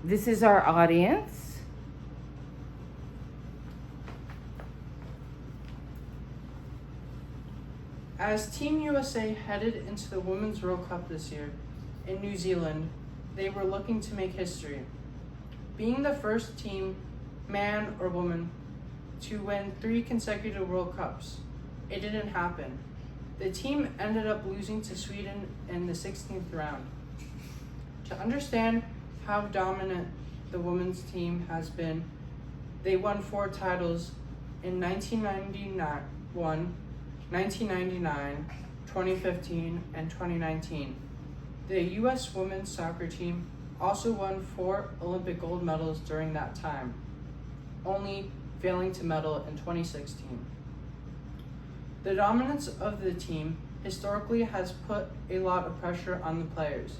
This is our audience. As Team USA headed into the Women's World Cup this year in New Zealand, they were looking to make history. Being the first team, man or woman, to win 3 consecutive World Cups, it didn't happen. The team ended up losing to Sweden in the 16th round. To understand how dominant the women's team has been, they won 4 titles in 1999, 1999, 2015, and 2019. The U.S. women's soccer team also won 4 Olympic gold medals during that time, only failing to medal in 2016. The dominance of the team historically has put a lot of pressure on the players.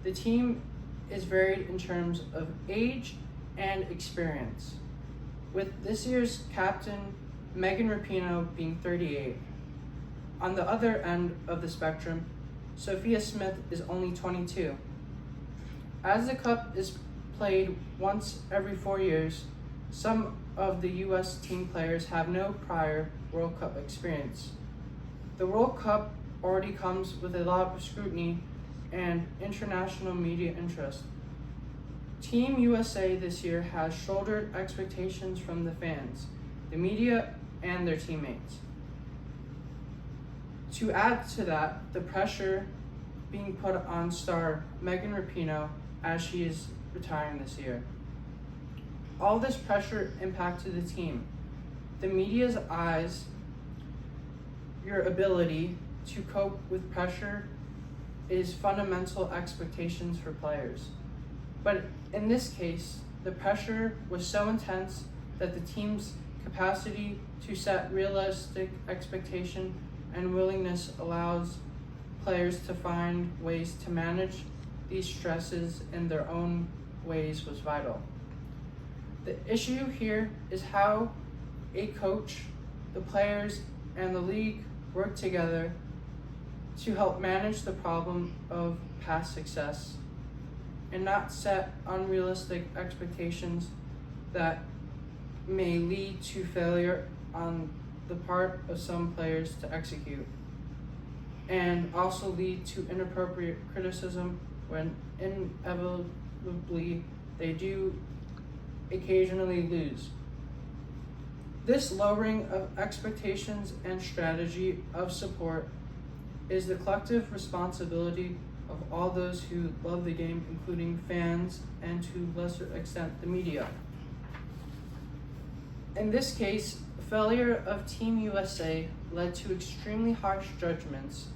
The team is varied in terms of age and experience, with this year's captain Megan Rapinoe being 38. On the other end of the spectrum, Sophia Smith is only 22. As the Cup is played once every 4 years, some of the U.S. team players have no prior World Cup experience. The World Cup already comes with a lot of scrutiny and international media interest. Team USA this year has shouldered expectations from the fans, the media, and their teammates. To add to that, the pressure being put on star Megan Rapinoe as she is retiring this year. All this pressure impacted the team. The media's eyes, your ability to cope with pressure is fundamental expectations for players. But in this case, the pressure was so intense that the team's capacity to set realistic expectation and willingness allows players to find ways to manage these stresses in their own ways was vital. The issue here is how a coach, the players, and the league work together to help manage the problem of past success and not set unrealistic expectations that may lead to failure on the part of some players to execute, and also lead to inappropriate criticism when inevitably they do occasionally lose. This lowering of expectations and strategy of support is the collective responsibility of all those who love the game, including fans and to a lesser extent the media. In this case, failure of Team USA led to extremely harsh judgments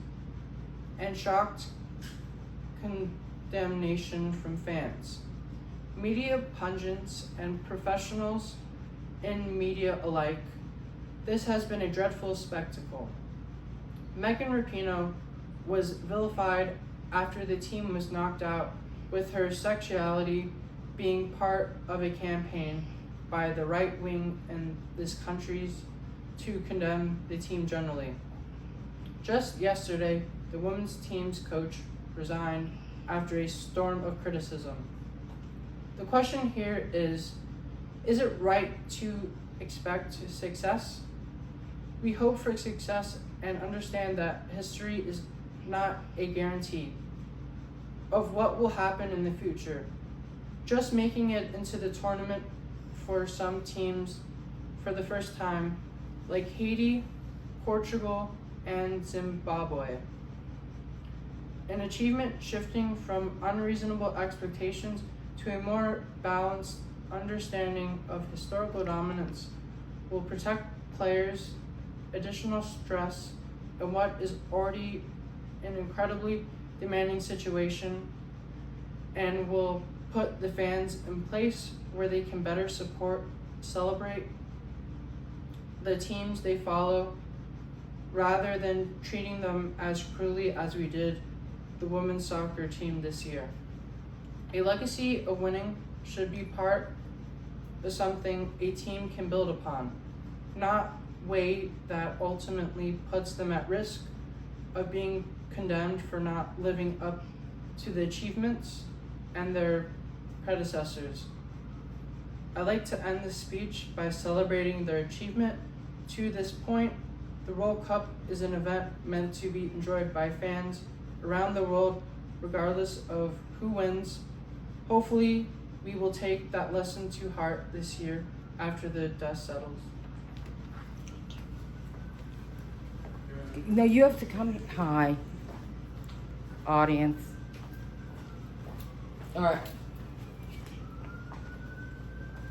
and shocked condemnation from fans, media pundits, and professionals in media alike. This has been a dreadful spectacle. Megan Rapinoe was vilified after the team was knocked out, with her sexuality being part of a campaign by the right wing in this country to condemn the team generally. Just yesterday, the women's team's coach resigned after a storm of criticism. The question here is it right to expect success? We hope for success and understand that history is not a guarantee of what will happen in the future. Just making it into the tournament for some teams for the first time, like Haiti, Portugal, and Zimbabwe. An achievement shifting from unreasonable expectations to a more balanced understanding of historical dominance will protect players, additional stress, and what is already an incredibly demanding situation, and will put the fans in place where they can better support, celebrate the teams they follow, rather than treating them as cruelly as we did the women's soccer team this year. A legacy of winning should be part of something a team can build upon, not way that ultimately puts them at risk of being condemned for not living up to the achievements and their predecessors. I'd like to end this speech by celebrating their achievement. To this point, the World Cup is an event meant to be enjoyed by fans around the world, regardless of who wins. Hopefully, we will take that lesson to heart this year after the dust settles. No, you have to come. Hi, audience. All right.